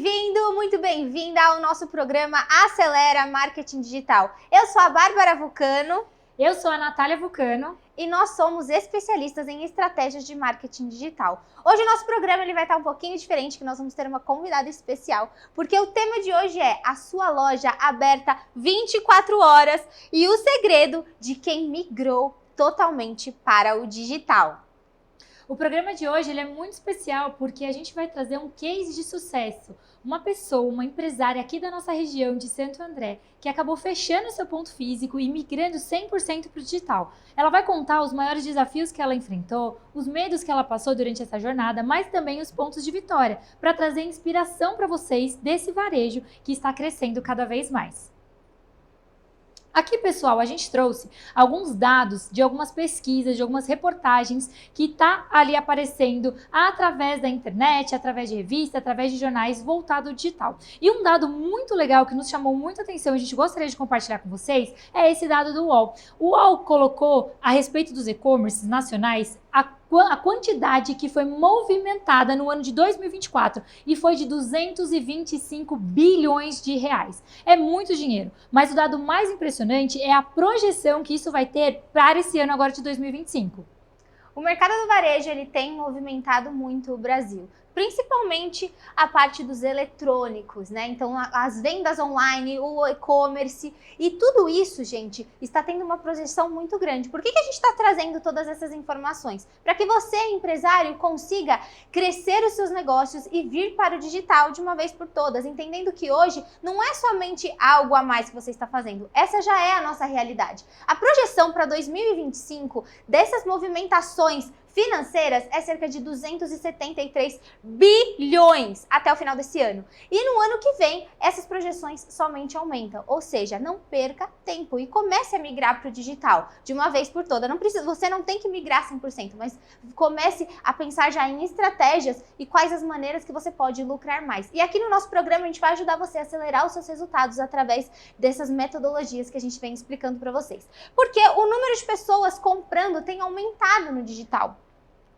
bem-vindo, muito bem-vinda ao nosso programa Acelera Marketing Digital. Eu sou a Bárbara Vulcano. Eu sou a Natália Vulcano. E nós somos especialistas em estratégias de marketing digital. Hoje o nosso programa vai estar um pouquinho diferente, que nós vamos ter uma convidada especial, porque o tema de hoje é a sua loja aberta 24 horas e o segredo de quem migrou totalmente para o digital. O programa de hoje ele é muito especial porque a gente vai trazer um case de sucesso. Uma pessoa, uma empresária aqui da nossa região de Santo André, que acabou fechando seu ponto físico e migrando 100% para o digital. Ela vai contar os maiores desafios que ela enfrentou, os medos que ela passou durante essa jornada, mas também os pontos de vitória, para trazer inspiração para vocês desse varejo que está crescendo cada vez mais. Aqui, pessoal, a gente trouxe alguns dados de algumas pesquisas, de algumas reportagens que tá ali aparecendo através da internet, através de revista, através de jornais voltado ao digital. E um dado muito legal que nos chamou muita atenção e a gente gostaria de compartilhar com vocês é esse dado do UOL. O UOL colocou a respeito dos e-commerces nacionais a quantidade que foi movimentada no ano de 2024 e foi de 225 bilhões de reais. É muito dinheiro, mas o dado mais impressionante é a projeção que isso vai ter para esse ano agora de 2025. O mercado do varejo ele tem movimentado muito o Brasil, principalmente a parte dos eletrônicos, né? Então, as vendas online, o e-commerce e tudo isso, gente, está tendo uma projeção muito grande. Por que a gente está trazendo todas essas informações? Para que você, empresário, consiga crescer os seus negócios e vir para o digital de uma vez por todas, entendendo que hoje não é somente algo a mais que você está fazendo, essa já é a nossa realidade. A projeção para 2025 dessas movimentações financeiras é cerca de 273 bilhões até o final desse ano. E no ano que vem, essas projeções somente aumentam. Ou seja, não perca tempo e comece a migrar para o digital de uma vez por todas. Você não tem que migrar 100%, mas comece a pensar já em estratégias e quais as maneiras que você pode lucrar mais. E aqui no nosso programa a gente vai ajudar você a acelerar os seus resultados através dessas metodologias que a gente vem explicando para vocês. Porque o número de pessoas comprando tem aumentado no digital.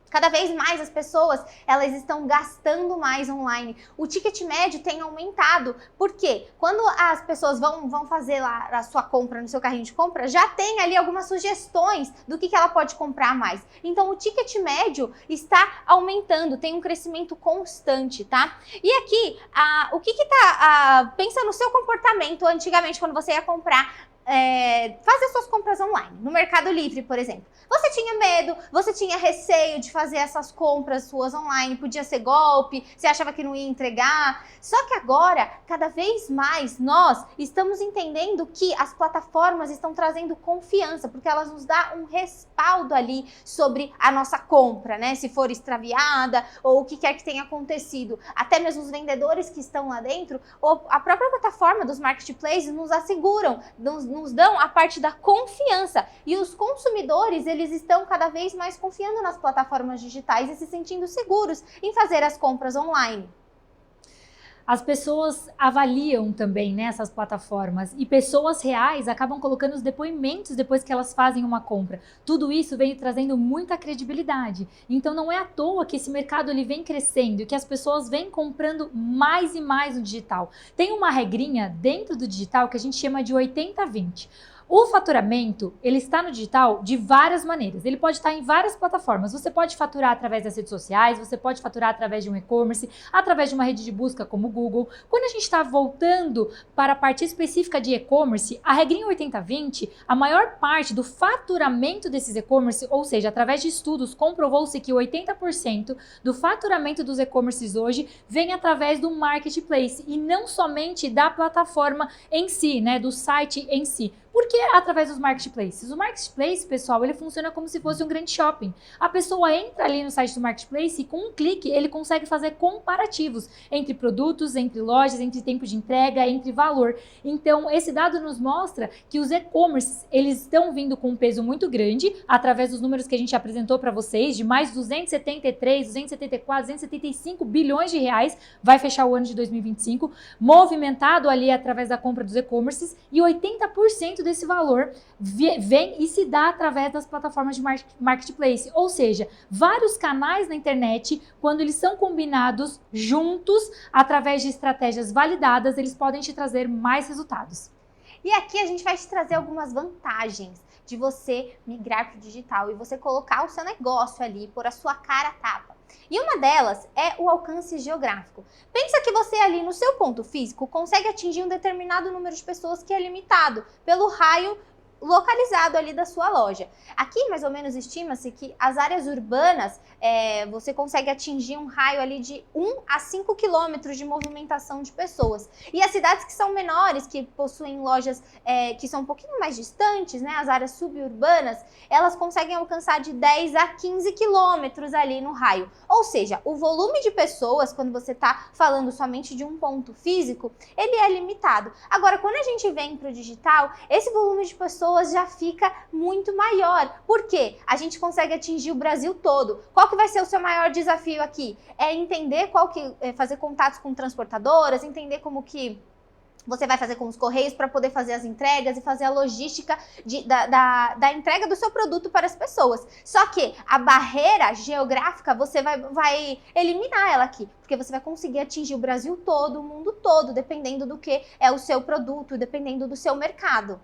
Cada vez mais as pessoas, elas estão gastando mais online. O ticket médio tem aumentado. Por quê? Quando as pessoas vão fazer lá a sua compra no seu carrinho de compra, já tem ali algumas sugestões do que ela pode comprar mais. Então, o ticket médio está aumentando, tem um crescimento constante, tá? E aqui, pensa no seu comportamento antigamente, quando você ia comprar, fazer suas compras online, no Mercado Livre, por exemplo. Você tinha medo, você tinha receio de fazer essas compras suas online, podia ser golpe, você achava que não ia entregar. Só que agora, cada vez mais, nós estamos entendendo que as plataformas estão trazendo confiança, porque elas nos dão um respaldo ali sobre a nossa compra, né? Se for extraviada ou o que quer que tenha acontecido. Até mesmo os vendedores que estão lá dentro, ou a própria plataforma dos marketplaces nos asseguram, nos dão a parte da confiança. E os consumidores, eles estão cada vez mais confiando nas plataformas digitais e se sentindo seguros em fazer as compras online. As pessoas avaliam também, né, essas plataformas e pessoas reais acabam colocando os depoimentos depois que elas fazem uma compra. Tudo isso vem trazendo muita credibilidade. Então não é à toa que esse mercado ele vem crescendo e que as pessoas vêm comprando mais e mais no digital. Tem uma regrinha dentro do digital que a gente chama de 80-20. O faturamento, ele está no digital de várias maneiras. Ele pode estar em várias plataformas. Você pode faturar através das redes sociais, você pode faturar através de um e-commerce, através de uma rede de busca como o Google. Quando a gente está voltando para a parte específica de e-commerce, a regrinha 80-20, a maior parte do faturamento desses e-commerce, ou seja, através de estudos, comprovou-se que 80% do faturamento dos e-commerces hoje vem através do marketplace e não somente da plataforma em si, né, do site em si. Por que através dos marketplaces? O marketplace, pessoal, ele funciona como se fosse um grande shopping. A pessoa entra ali no site do marketplace e com um clique ele consegue fazer comparativos entre produtos, entre lojas, entre tempo de entrega, entre valor. Então, esse dado nos mostra que os e-commerces, eles estão vindo com um peso muito grande, através dos números que a gente apresentou para vocês, de mais 273, 274, 275 bilhões de reais, vai fechar o ano de 2025, movimentado ali através da compra dos e-commerces, e 80% desse valor vem e se dá através das plataformas de marketplace, ou seja, vários canais na internet, quando eles são combinados juntos, através de estratégias validadas, eles podem te trazer mais resultados. E aqui a gente vai te trazer algumas vantagens de você migrar para o digital e você colocar o seu negócio ali, pôr a sua cara a tapa. E uma delas é o alcance geográfico. Pensa que você ali no seu ponto físico consegue atingir um determinado número de pessoas que é limitado pelo raio localizado ali da sua loja. Aqui, mais ou menos, estima-se que as áreas urbanas, você consegue atingir um raio ali de 1 a 5 quilômetros de movimentação de pessoas. E as cidades que são menores, que possuem lojas que são um pouquinho mais distantes, né, as áreas suburbanas, elas conseguem alcançar de 10 a 15 quilômetros ali no raio. Ou seja, o volume de pessoas, quando você está falando somente de um ponto físico, ele é limitado. Agora, quando a gente vem para o digital, esse volume de pessoas já fica muito maior. Por quê? A gente consegue atingir o Brasil todo. Qual que vai ser o seu maior desafio aqui? É entender fazer contatos com transportadoras, entender como que você vai fazer com os correios para poder fazer as entregas e fazer a logística da entrega do seu produto para as pessoas. Só que a barreira geográfica você vai eliminar ela aqui, porque você vai conseguir atingir o Brasil todo, o mundo todo, dependendo do que é o seu produto, dependendo do seu mercado.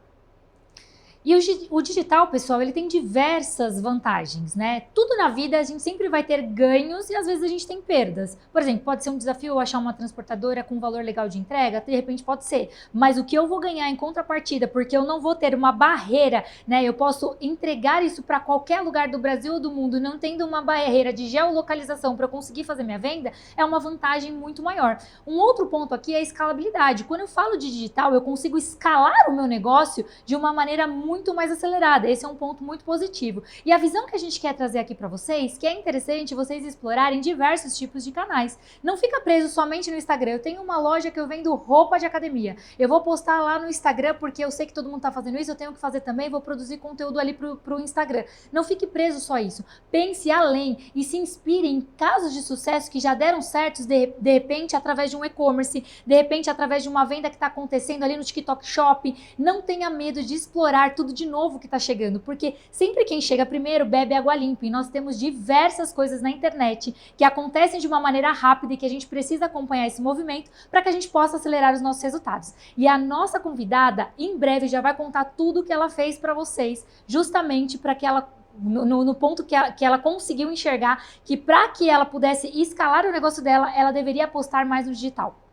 E o digital, pessoal, ele tem diversas vantagens, né? Tudo na vida a gente sempre vai ter ganhos e às vezes a gente tem perdas. Por exemplo, pode ser um desafio achar uma transportadora com valor legal de entrega, de repente pode ser. Mas o que eu vou ganhar em contrapartida, porque eu não vou ter uma barreira, né? Eu posso entregar isso para qualquer lugar do Brasil ou do mundo, não tendo uma barreira de geolocalização para eu conseguir fazer minha venda, é uma vantagem muito maior. Um outro ponto aqui é a escalabilidade. Quando eu falo de digital, eu consigo escalar o meu negócio de uma maneira muito mais acelerada. Esse é um ponto muito positivo. E a visão que a gente quer trazer aqui para vocês, que é interessante vocês explorarem diversos tipos de canais. Não fica preso somente no Instagram. Eu tenho uma loja que eu vendo roupa de academia. Eu vou postar lá no Instagram porque eu sei que todo mundo tá fazendo isso, eu tenho que fazer também, vou produzir conteúdo ali pro Instagram. Não fique preso só isso. Pense além e se inspire em casos de sucesso que já deram certos de repente através de um e-commerce, de repente através de uma venda que está acontecendo ali no TikTok Shop. Não tenha medo de explorar tudo de novo que está chegando, porque sempre quem chega primeiro bebe água limpa e nós temos diversas coisas na internet que acontecem de uma maneira rápida e que a gente precisa acompanhar esse movimento para que a gente possa acelerar os nossos resultados. E a nossa convidada, em breve, já vai contar tudo o que ela fez para vocês, justamente para que ela no ponto que ela conseguiu enxergar que para que ela pudesse escalar o negócio dela, ela deveria apostar mais no digital.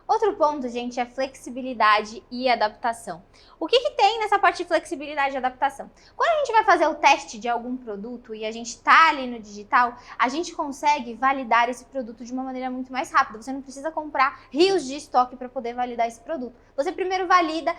Outro ponto, gente, é flexibilidade e adaptação. O que tem nessa parte de flexibilidade e adaptação? Quando a gente vai fazer o teste de algum produto e a gente está ali no digital, a gente consegue validar esse produto de uma maneira muito mais rápida. Você não precisa comprar rios de estoque para poder validar esse produto. Você primeiro valida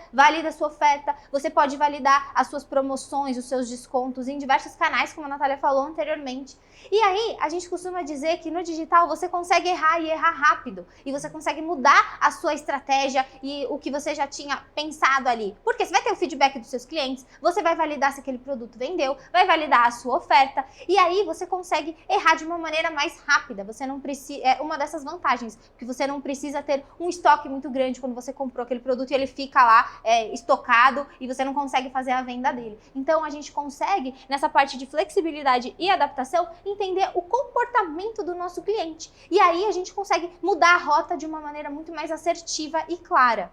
a sua oferta, você pode validar as suas promoções, os seus descontos em diversos canais, como a Natália falou anteriormente. E aí, a gente costuma dizer que no digital você consegue errar e errar rápido. E você consegue mudar a sua estratégia e o que você já tinha pensado ali. Porque você vai ter o feedback dos seus clientes, você vai validar se aquele produto vendeu, vai validar a sua oferta. E aí você consegue errar de uma maneira mais rápida. Você não precisa, é uma dessas vantagens, porque você não precisa ter um estoque muito grande quando você comprou aquele produto e ele fica lá estocado e você não consegue fazer a venda dele. Então a gente consegue, nessa parte de flexibilidade e adaptação, entender o comportamento do nosso cliente. E aí a gente consegue mudar a rota de uma maneira muito mais assertiva e clara.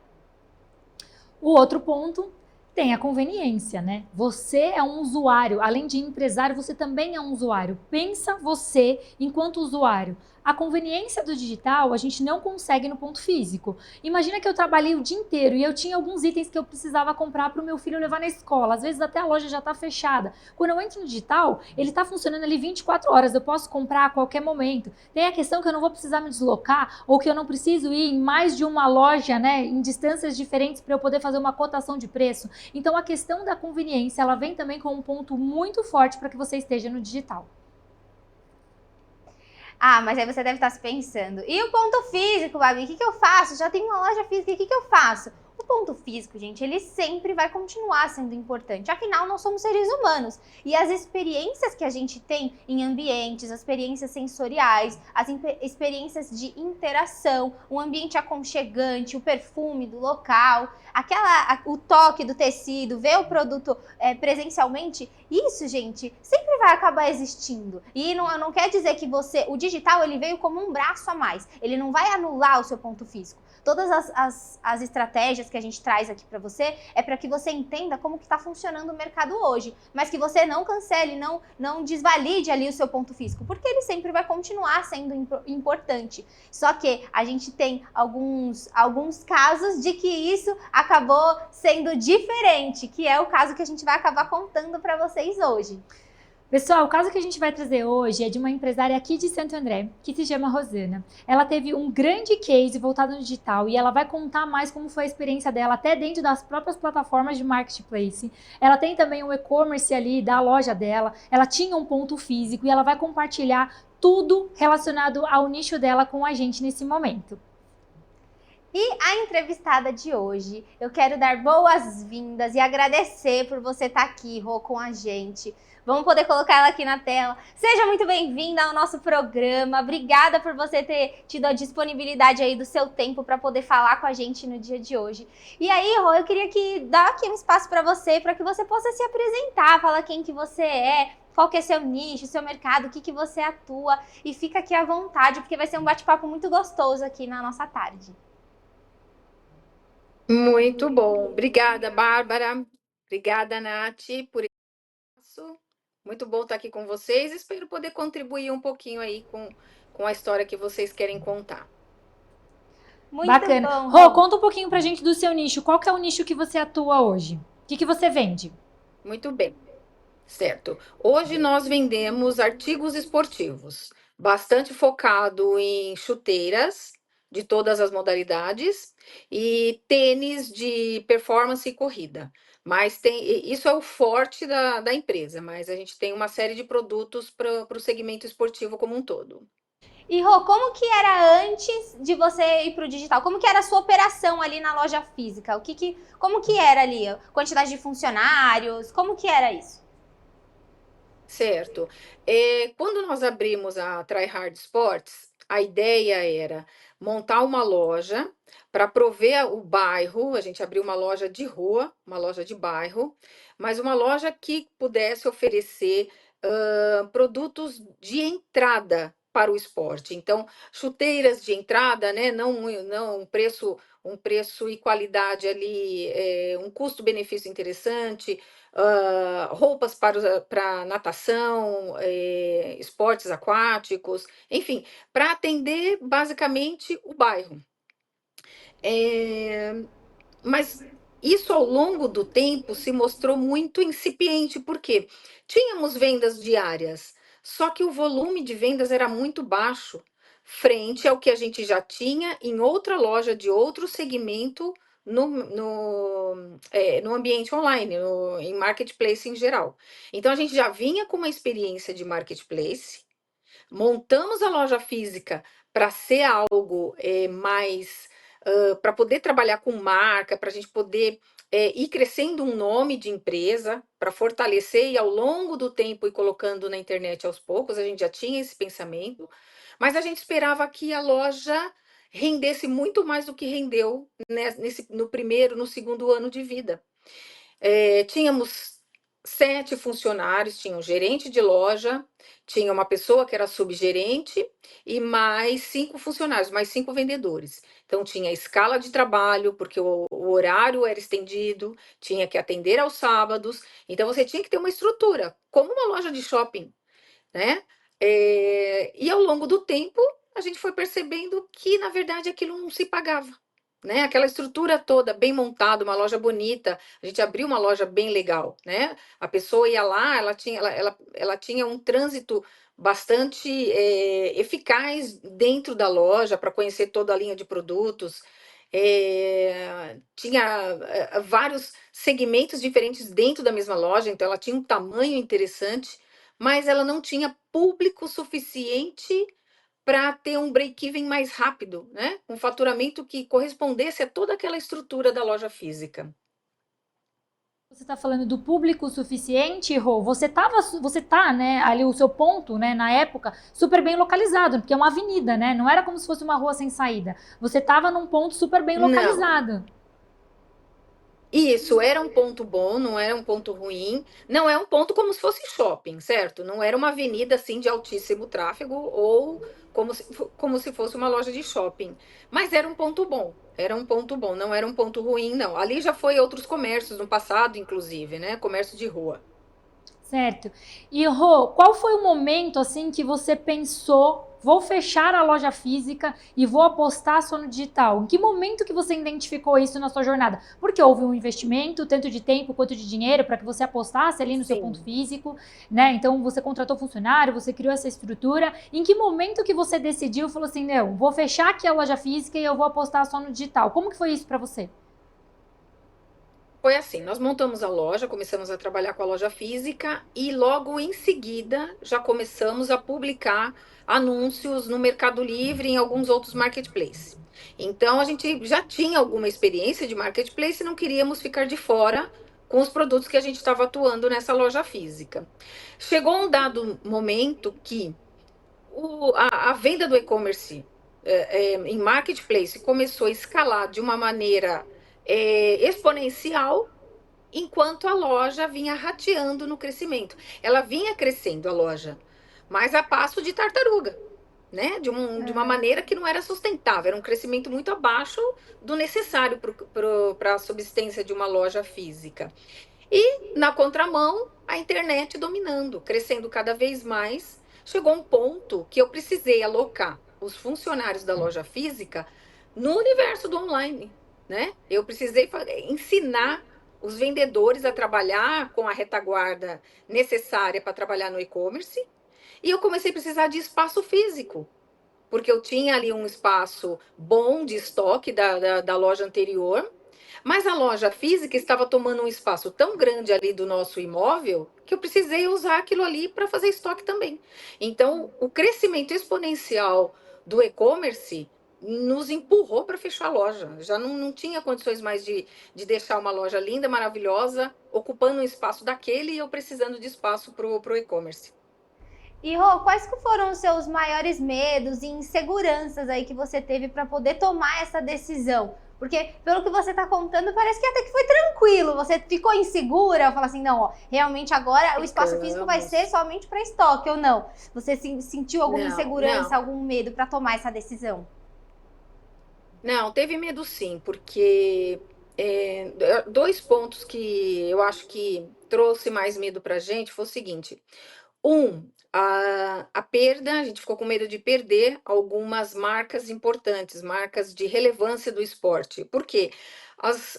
O outro ponto tem a conveniência, né? Você é um usuário, além de empresário, você também é um usuário. Pensa você enquanto usuário. A conveniência do digital a gente não consegue no ponto físico. Imagina que eu trabalhei o dia inteiro e eu tinha alguns itens que eu precisava comprar para o meu filho levar na escola. Às vezes até a loja já está fechada. Quando eu entro no digital, ele está funcionando ali 24 horas. Eu posso comprar a qualquer momento. Tem a questão que eu não vou precisar me deslocar ou que eu não preciso ir em mais de uma loja, né, em distâncias diferentes para eu poder fazer uma cotação de preço. Então a questão da conveniência, ela vem também com um ponto muito forte para que você esteja no digital. Ah, mas aí você deve estar se pensando, e o ponto físico, Babi, o que eu faço? Já tenho uma loja física, o que eu faço? O ponto físico, gente, ele sempre vai continuar sendo importante. Afinal, nós somos seres humanos. E as experiências que a gente tem em ambientes, as experiências sensoriais, as experiências de interação, um ambiente aconchegante, o perfume do local, o toque do tecido, ver o produto presencialmente, isso, gente, sempre vai acabar existindo. E não quer dizer que o digital, ele veio como um braço a mais. Ele não vai anular o seu ponto físico. Todas as estratégias que a gente traz aqui para você é para que você entenda como que está funcionando o mercado hoje, mas que você não cancele, não desvalide ali o seu ponto físico, porque ele sempre vai continuar sendo importante. Só que a gente tem alguns casos de que isso acabou sendo diferente, que é o caso que a gente vai acabar contando para vocês hoje. Pessoal, o caso que a gente vai trazer hoje é de uma empresária aqui de Santo André, que se chama Rosana. Ela teve um grande case voltado no digital e ela vai contar mais como foi a experiência dela até dentro das próprias plataformas de marketplace. Ela tem também um e-commerce ali da loja dela, ela tinha um ponto físico e ela vai compartilhar tudo relacionado ao nicho dela com a gente nesse momento. E a entrevistada de hoje, eu quero dar boas-vindas e agradecer por você estar aqui, Rô, com a gente. Vamos poder colocar ela aqui na tela. Seja muito bem-vinda ao nosso programa. Obrigada por você ter tido a disponibilidade aí do seu tempo para poder falar com a gente no dia de hoje. E aí, Rô, eu queria dar aqui um espaço para que você possa se apresentar, falar quem que você é, qual que é seu nicho, seu mercado, o que você atua. E fica aqui à vontade, porque vai ser um bate-papo muito gostoso aqui na nossa tarde. Muito bom. Obrigada, Bárbara. Obrigada, Nath, por isso. Muito bom estar aqui com vocês. Espero poder contribuir um pouquinho aí com a história que vocês querem contar. Muito bacana. Bom, Rô, conta um pouquinho pra gente do seu nicho. Qual que é o nicho que você atua hoje? O que você vende? Muito bem. Certo. Hoje nós vendemos artigos esportivos, bastante focado em chuteiras de todas as modalidades e tênis de performance e corrida. Mas isso é o forte da empresa, mas a gente tem uma série de produtos para o segmento esportivo como um todo. E Rô, como que era antes de você ir para o digital? Como que era a sua operação ali na loja física? Como que era ali? A quantidade de funcionários? Como que era isso? Certo. Quando nós abrimos a Tryhard Sports, a ideia era montar uma loja para prover o bairro. A gente abriu uma loja de rua, uma loja de bairro, mas uma loja que pudesse oferecer produtos de entrada para o esporte. Então, chuteiras de entrada, né? Não um preço e qualidade ali, um custo-benefício interessante, roupas para natação, esportes aquáticos, enfim, para atender basicamente o bairro. Mas isso ao longo do tempo se mostrou muito incipiente, porque tínhamos vendas diárias, só que o volume de vendas era muito baixo, frente ao que a gente já tinha em outra loja de outro segmento no ambiente online, em marketplace em geral. Então a gente já vinha com uma experiência de marketplace, montamos a loja física para ser algo mais para poder trabalhar com marca, para a gente poder ir crescendo um nome de empresa, para fortalecer e ao longo do tempo ir colocando na internet aos poucos. A gente já tinha esse pensamento, mas a gente esperava que a loja rendesse muito mais do que rendeu, né, no segundo ano de vida. Tínhamos 7 funcionários, tinha um gerente de loja, tinha uma pessoa que era subgerente e mais 5 funcionários, mais 5 vendedores. Então tinha escala de trabalho, porque o horário era estendido, tinha que atender aos sábados, então você tinha que ter uma estrutura, como uma loja de shopping, né? E ao longo do tempo, a gente foi percebendo que, na verdade, aquilo não se pagava, né? Aquela estrutura toda bem montada, uma loja bonita, a gente abriu uma loja bem legal, né? A pessoa ia lá, ela tinha um trânsito bastante eficaz dentro da loja para conhecer toda a linha de produtos. Tinha vários segmentos diferentes dentro da mesma loja, então ela tinha um tamanho interessante, mas ela não tinha público suficiente para ter um break-even mais rápido, né? Um faturamento que correspondesse a toda aquela estrutura da loja física. Você está falando do público suficiente, Rô? Você tá, né, ali o seu ponto, né, na época, super bem localizado, porque é uma avenida, né? Não era como se fosse uma rua sem saída. Você estava num ponto super bem Não. localizado. Isso era um ponto bom, não era um ponto ruim. Não é um ponto como se fosse shopping, certo? Não era uma avenida assim de altíssimo tráfego ou como se fosse uma loja de shopping. Mas era um ponto bom. Era um ponto bom, não era um ponto ruim, não. Ali já foi outros comércios no passado, inclusive, né? Comércio de rua. Certo. E, Rô, qual foi o momento, assim, que você pensou, vou fechar a loja física e vou apostar só no digital? Em que momento que você identificou isso na sua jornada? Porque houve um investimento, tanto de tempo quanto de dinheiro, para que você apostasse ali no seu ponto Sim. físico, né? Então, você contratou funcionário, você criou essa estrutura. Em que momento que você decidiu, falou assim, não, vou fechar aqui a loja física e eu vou apostar só no digital? Como que foi isso para você? Foi assim, nós montamos a loja, começamos a trabalhar com a loja física e logo em seguida já começamos a publicar anúncios no Mercado Livre e em alguns outros marketplaces. Então a gente já tinha alguma experiência de marketplace e não queríamos ficar de fora com os produtos que a gente estava atuando nessa loja física. Chegou um dado momento que a venda do e-commerce em marketplace começou a escalar de uma maneira exponencial, enquanto a loja vinha rateando no crescimento. Ela vinha crescendo, a loja, mas a passo de tartaruga, né? De uma maneira que não era sustentável, era um crescimento muito abaixo do necessário para a subsistência de uma loja física. E, na contramão, a internet dominando, crescendo cada vez mais. Chegou um ponto que eu precisei alocar os funcionários da loja física no universo do online, né? Eu precisei ensinar os vendedores a trabalhar com a retaguarda necessária para trabalhar no e-commerce. E eu comecei a precisar de espaço físico, porque eu tinha ali um espaço bom de estoque da loja anterior, mas a loja física estava tomando um espaço tão grande ali do nosso imóvel que eu precisei usar aquilo ali para fazer estoque também. Então, o crescimento exponencial do e-commerce nos empurrou para fechar a loja. Já não tinha condições mais de deixar uma loja linda, maravilhosa, ocupando um espaço daquele e eu precisando de espaço para o e-commerce. E, Rô, quais que foram os seus maiores medos e inseguranças aí que você teve para poder tomar essa decisão? Porque, pelo que você está contando, parece que até que foi tranquilo. Você ficou insegura? Fala assim, não, ó, realmente agora o espaço físico vai ser Ficamos. somente para estoque ou não? Você sentiu alguma Não, insegurança, não. algum medo para tomar essa decisão? Não, teve medo sim, porque dois pontos que eu acho que trouxe mais medo para a gente foi o seguinte: a perda, a gente ficou com medo de perder algumas marcas importantes, marcas de relevância do esporte. Por quê?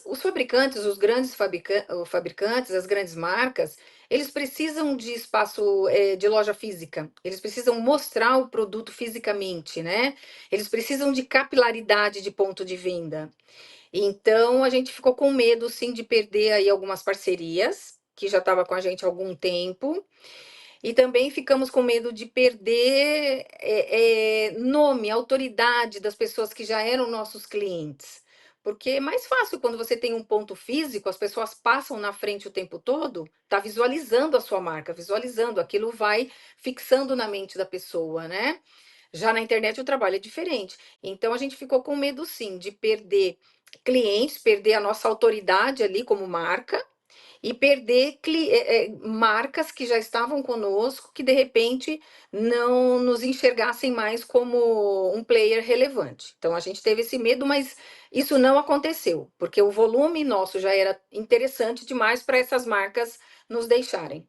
Os fabricantes, os grandes fabricantes, as grandes marcas, eles precisam de espaço de loja física, eles precisam mostrar o produto fisicamente, né? Eles precisam de capilaridade de ponto de venda. Então, a gente ficou com medo, sim, de perder aí algumas parcerias, que já estava com a gente há algum tempo, e também ficamos com medo de perder nome, autoridade das pessoas que já eram nossos clientes. Porque é mais fácil quando você tem um ponto físico, as pessoas passam na frente o tempo todo, tá visualizando a sua marca, visualizando, aquilo vai fixando na mente da pessoa, né? Já na internet o trabalho é diferente. Então a gente ficou com medo sim de perder clientes, perder a nossa autoridade ali como marca e perder marcas que já estavam conosco, que de repente não nos enxergassem mais como um player relevante. Então a gente teve esse medo, mas isso não aconteceu, porque o volume nosso já era interessante demais para essas marcas nos deixarem.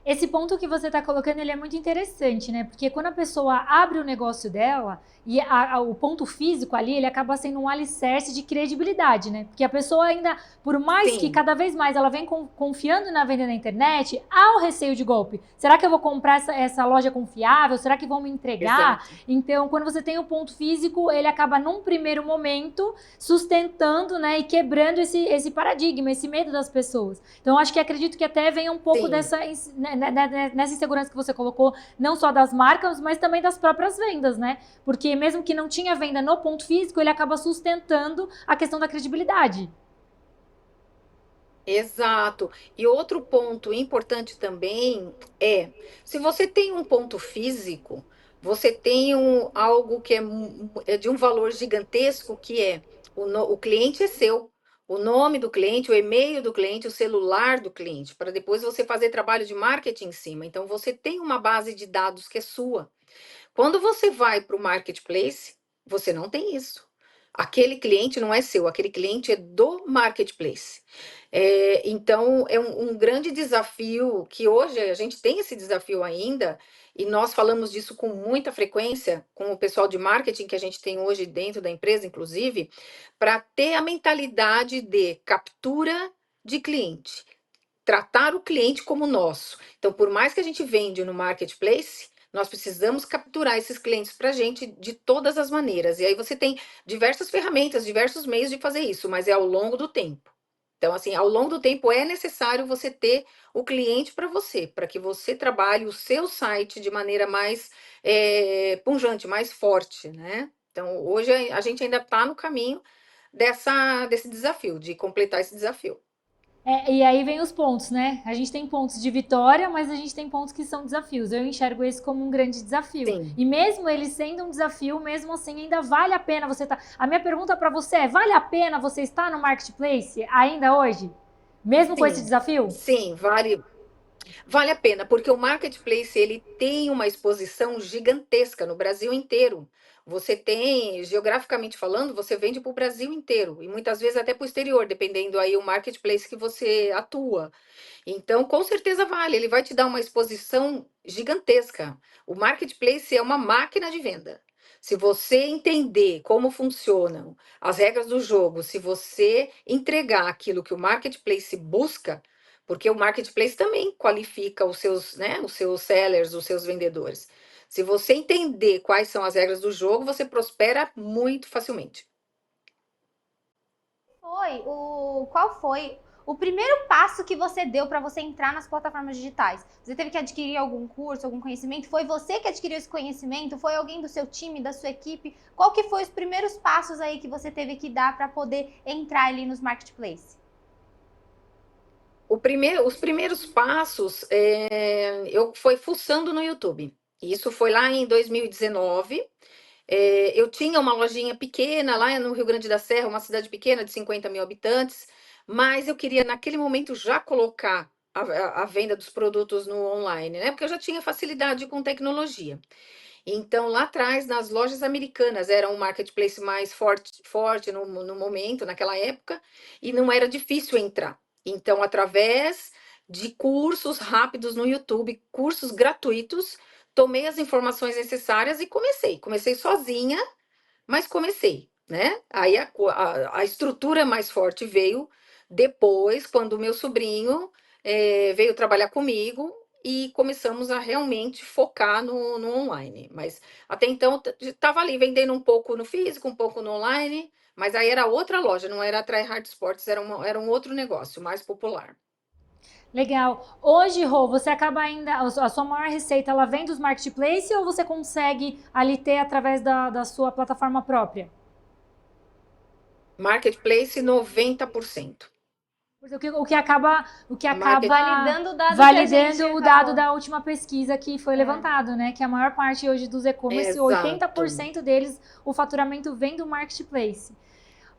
Esse ponto que você está colocando, ele é muito interessante, né? Porque quando a pessoa abre o negócio dela, e o ponto físico ali, ele acaba sendo um alicerce de credibilidade, né? Porque a pessoa ainda, por mais que Sim, cada vez mais ela vem confiando na venda na internet, há o receio de golpe. Será que eu vou comprar essa loja confiável? Será que vão me entregar? exato. Então, quando você tem o ponto físico, ele acaba num primeiro momento sustentando, né, e quebrando esse paradigma, esse medo das pessoas. Então, acho que acredito que até venha um pouco Sim. dessa, né, nessa insegurança que você colocou, não só das marcas, mas também das próprias vendas, né? Porque mesmo que não tinha venda no ponto físico, ele acaba sustentando a questão da credibilidade. Exato. E outro ponto importante também é, se você tem um ponto físico, você tem algo que é de um valor gigantesco, que é o cliente é seu, o nome do cliente, o e-mail do cliente, o celular do cliente, para depois você fazer trabalho de marketing em cima. Então, você tem uma base de dados que é sua. Quando você vai para o marketplace, você não tem isso. Aquele cliente não é seu, aquele cliente é do marketplace. Então, é um grande desafio que hoje a gente tem esse desafio ainda, e nós falamos disso com muita frequência com o pessoal de marketing que a gente tem hoje dentro da empresa, inclusive, para ter a mentalidade de captura de cliente, tratar o cliente como nosso. Então, por mais que a gente vende no marketplace, nós precisamos capturar esses clientes para a gente de todas as maneiras. E aí você tem diversas ferramentas, diversos meios de fazer isso, mas é ao longo do tempo. Então, assim, ao longo do tempo é necessário você ter o cliente para que você trabalhe o seu site de maneira mais pungente, mais forte, né? Então, hoje a gente ainda está no caminho desse desafio, de completar esse desafio. E aí vem os pontos, né? A gente tem pontos de vitória, mas a gente tem pontos que são desafios. Eu enxergo esse como um grande desafio. Sim. E mesmo ele sendo um desafio, mesmo assim, ainda vale a pena você estar. A minha pergunta para você é: vale a pena você estar no marketplace ainda hoje? Mesmo com esse Sim, desafio? sim, vale a pena, porque o marketplace ele tem uma exposição gigantesca no Brasil inteiro. Você tem, geograficamente falando, você vende para o Brasil inteiro e muitas vezes até para o exterior, dependendo aí o marketplace que você atua. Então, com certeza vale, ele vai te dar uma exposição gigantesca. O marketplace é uma máquina de venda. Se você entender como funcionam as regras do jogo, se você entregar aquilo que o marketplace busca, porque o marketplace também qualifica os seus, né, os seus sellers, os seus vendedores. Se você entender quais são as regras do jogo, você prospera muito facilmente. Qual foi o primeiro passo que você deu para você entrar nas plataformas digitais? Você teve que adquirir algum curso, algum conhecimento? Foi você que adquiriu esse conhecimento? Foi alguém do seu time, da sua equipe? Qual que foi os primeiros passos aí que você teve que dar para poder entrar ali nos marketplaces? Os primeiros passos, eu fui fuçando no YouTube. Isso foi lá em 2019. Eu tinha uma lojinha pequena lá no Rio Grande da Serra, uma cidade pequena de 50 mil habitantes, mas eu queria, naquele momento, já colocar a venda dos produtos no online, né? Porque eu já tinha facilidade com tecnologia. Então, lá atrás, nas lojas americanas, era um marketplace mais forte no momento, naquela época, e não era difícil entrar. Então, através de cursos rápidos no YouTube, cursos gratuitos, tomei as informações necessárias e comecei. Comecei sozinha, mas comecei, né? Aí a estrutura mais forte veio depois, quando o meu sobrinho veio trabalhar comigo e começamos a realmente focar no online. Mas até então estava ali vendendo um pouco no físico, um pouco no online, mas aí era outra loja, não era a Try Hard Sports, era um outro negócio mais popular. Legal. Hoje, Rô, você acaba ainda. A sua maior receita ela vem dos marketplace ou você consegue ali ter através da sua plataforma própria? Marketplace 90%. O que acaba Market... Validando o dado que a gente validando o dado falou. da última pesquisa que foi levantado, né? Que a maior parte hoje dos e-commerce, Exato, 80% deles, o faturamento vem do marketplace.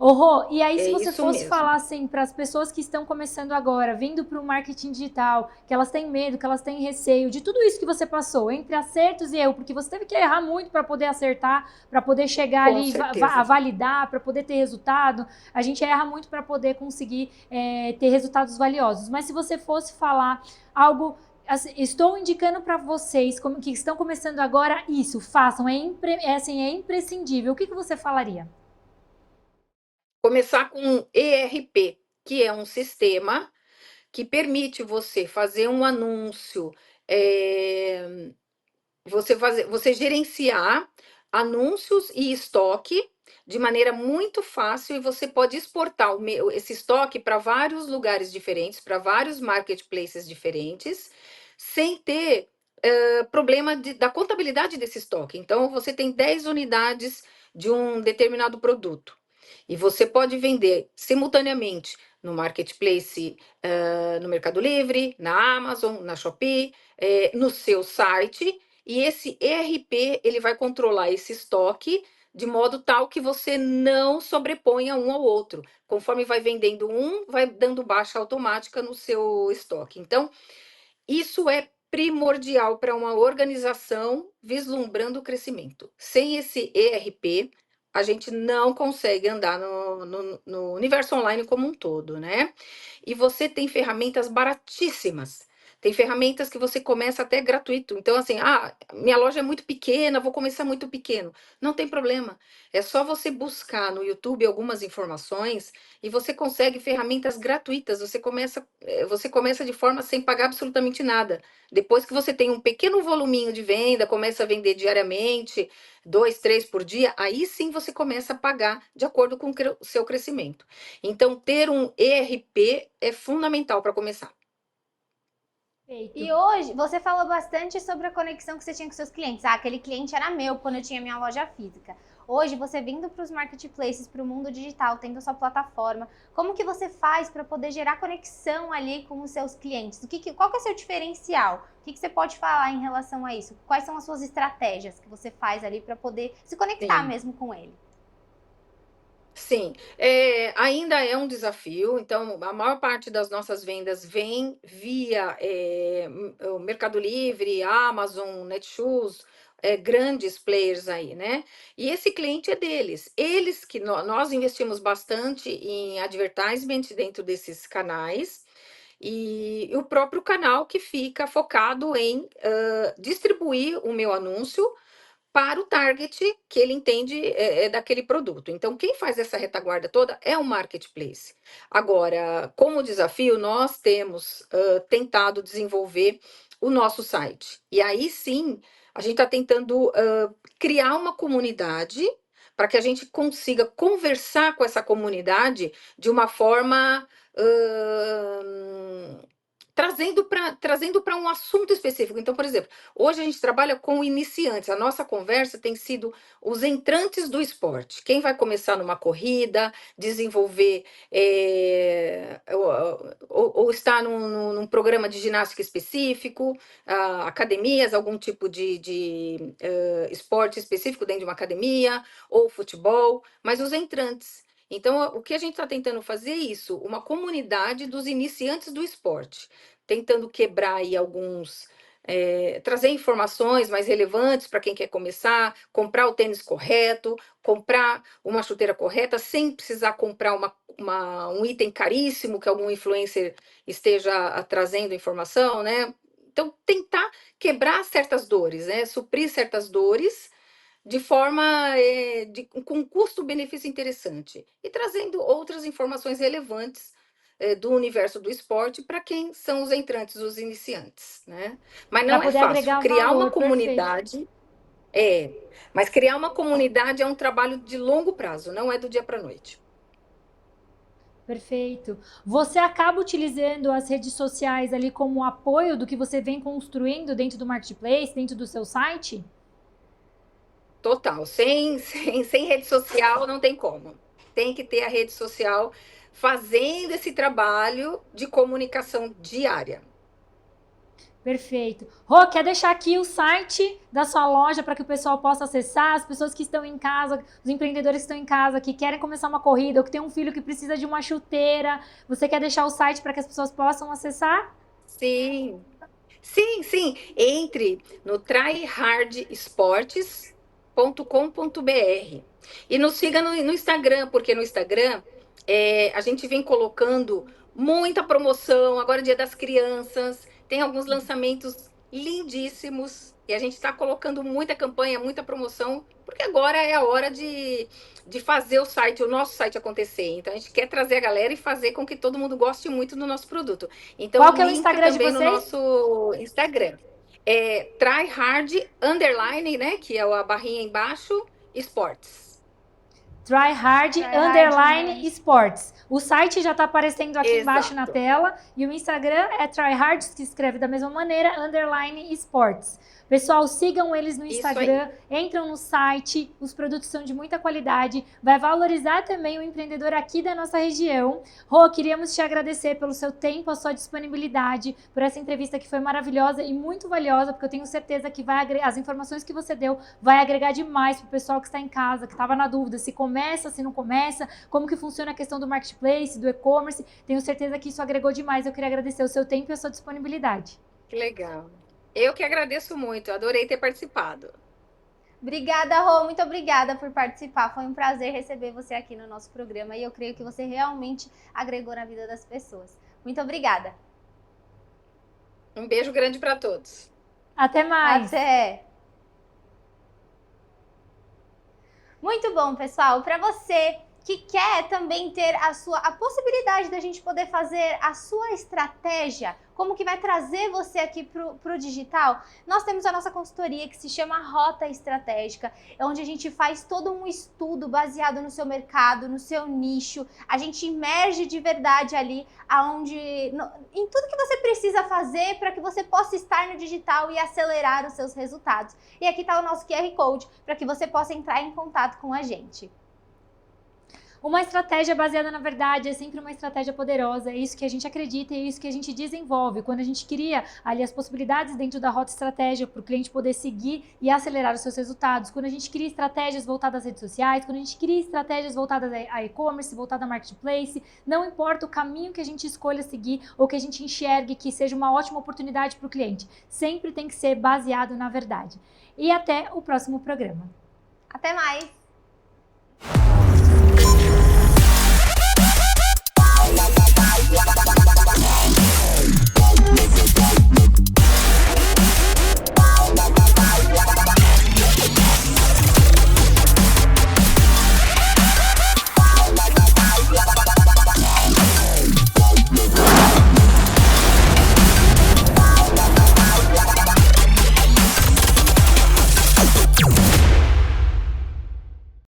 Ô, Rô, e aí se é você isso fosse mesmo. falar assim para as pessoas que estão começando agora, vindo para o marketing digital, que elas têm medo, que elas têm receio de tudo isso que você passou, entre acertos e erro, porque você teve que errar muito para poder acertar, para poder chegar Com ali a certeza. validar, para poder ter resultado. A gente erra muito para poder conseguir ter resultados valiosos. Mas se você fosse falar algo assim, estou indicando para vocês que estão começando agora isso, façam, é imprescindível. O que você falaria? Começar com ERP, que é um sistema que permite você fazer um anúncio, você gerenciar anúncios e estoque de maneira muito fácil e você pode exportar esse estoque para vários lugares diferentes, para vários marketplaces diferentes, sem ter problema da contabilidade desse estoque. Então, você tem 10 unidades de um determinado produto. E você pode vender simultaneamente no Marketplace, no Mercado Livre, na Amazon, na Shopee, no seu site. E esse ERP, ele vai controlar esse estoque de modo tal que você não sobreponha um ao outro. Conforme vai vendendo um, vai dando baixa automática no seu estoque. Então, isso é primordial para uma organização vislumbrando o crescimento. Sem esse ERP, a gente não consegue andar no universo online como um todo, né? E você tem ferramentas baratíssimas. Tem ferramentas que você começa até gratuito. Então, assim, minha loja é muito pequena, vou começar muito pequeno. Não tem problema. É só você buscar no YouTube algumas informações e você consegue ferramentas gratuitas. Você começa de forma sem pagar absolutamente nada. Depois que você tem um pequeno voluminho de venda, começa a vender diariamente, 2, 3 por dia, aí sim você começa a pagar de acordo com o seu crescimento. Então, ter um ERP é fundamental para começar. E hoje, você falou bastante sobre a conexão que você tinha com seus clientes. Aquele cliente era meu quando eu tinha minha loja física. Hoje, você vindo para os marketplaces, para o mundo digital, tendo a sua plataforma, como que você faz para poder gerar conexão ali com os seus clientes? Qual que é o seu diferencial? O que você pode falar em relação a isso? Quais são as suas estratégias que você faz ali para poder se conectar Sim. mesmo com ele? Sim, ainda é um desafio. Então, a maior parte das nossas vendas vem via o Mercado Livre, Amazon, Netshoes, grandes players aí, né? E esse cliente é deles. Eles que nós investimos bastante em advertisement dentro desses canais. E o próprio canal que fica focado em distribuir o meu anúncio para o target que ele entende daquele produto. Então, quem faz essa retaguarda toda é o marketplace. Agora, como desafio, nós temos tentado desenvolver o nosso site. E aí sim, a gente está tentando criar uma comunidade para que a gente consiga conversar com essa comunidade de uma forma trazendo para um assunto específico. Então, por exemplo, hoje a gente trabalha com iniciantes. A nossa conversa tem sido os entrantes do esporte. Quem vai começar numa corrida, desenvolver ou está num programa de ginástica específico, academias, algum tipo de esporte específico dentro de uma academia, ou futebol, mas os entrantes. Então, o que a gente está tentando fazer é isso, uma comunidade dos iniciantes do esporte, tentando quebrar aí trazer informações mais relevantes para quem quer começar, comprar o tênis correto, comprar uma chuteira correta, sem precisar comprar um item caríssimo que algum influencer esteja trazendo informação, né? Então, tentar quebrar certas dores, né? Suprir certas dores de forma com custo-benefício interessante e trazendo outras informações relevantes do universo do esporte para quem são os entrantes, os iniciantes, né? Mas Para não é poder fácil. agregar Criar uma valor, perfeito. comunidade mas criar uma comunidade é um trabalho de longo prazo, não é do dia para a noite. Perfeito. Você acaba utilizando as redes sociais ali como apoio do que você vem construindo dentro do marketplace, dentro do seu site? Total. Sem rede social não tem como. Tem que ter a rede social fazendo esse trabalho de comunicação diária. Perfeito. Rô, quer deixar aqui o site da sua loja para que o pessoal possa acessar? As pessoas que estão em casa, os empreendedores que estão em casa, que querem começar uma corrida ou que tem um filho que precisa de uma chuteira. Você quer deixar o site para que as pessoas possam acessar? Sim, sim. Entre no tryhardesportes.com.br e nos siga no Instagram, porque no Instagram a gente vem colocando muita promoção. Agora é Dia das Crianças, tem alguns lançamentos lindíssimos e a gente está colocando muita campanha, muita promoção, porque agora é a hora de fazer o nosso site acontecer. Então a gente quer trazer a galera e fazer com que todo mundo goste muito do nosso produto. Então, Qual que é o linka Instagram de também no vocês? nosso Instagram. Tryhard, underline, né? Que é a barrinha embaixo, esportes. _sports. O site já está aparecendo aqui embaixo na Exato. tela e o Instagram é tryhard, que se escreve da mesma maneira, _sports. Pessoal, sigam eles no Instagram, entram no site, os produtos são de muita qualidade, vai valorizar também o empreendedor aqui da nossa região. Rô, queríamos te agradecer pelo seu tempo, a sua disponibilidade, por essa entrevista que foi maravilhosa e muito valiosa, porque eu tenho certeza que as informações que você deu vai agregar demais para o pessoal que está em casa, que estava na dúvida se começa, se não começa, como que funciona a questão do marketplace, do e-commerce. Tenho certeza que isso agregou demais. Eu queria agradecer o seu tempo e a sua disponibilidade. Que legal. Eu que agradeço muito, eu adorei ter participado. Obrigada, Rô, muito obrigada por participar. Foi um prazer receber você aqui no nosso programa e eu creio que você realmente agregou na vida das pessoas. Muito obrigada. Um beijo grande para todos. Até mais. Até. Muito bom, pessoal. Para você que quer também ter a possibilidade da gente poder fazer a sua estratégia, como que vai trazer você aqui pro digital, nós temos a nossa consultoria que se chama Rota Estratégica, é onde a gente faz todo um estudo baseado no seu mercado, no seu nicho, a gente imerge de verdade ali em tudo que você precisa fazer para que você possa estar no digital e acelerar os seus resultados. E aqui está o nosso QR Code para que você possa entrar em contato com a gente. Uma estratégia baseada na verdade é sempre uma estratégia poderosa, é isso que a gente acredita e é isso que a gente desenvolve. Quando a gente cria ali as possibilidades dentro da Rota Estratégia para o cliente poder seguir e acelerar os seus resultados, quando a gente cria estratégias voltadas às redes sociais, quando a gente cria estratégias voltadas a e-commerce, voltadas a marketplace, não importa o caminho que a gente escolha seguir ou que a gente enxergue que seja uma ótima oportunidade para o cliente, sempre tem que ser baseado na verdade. E até o próximo programa. Até mais!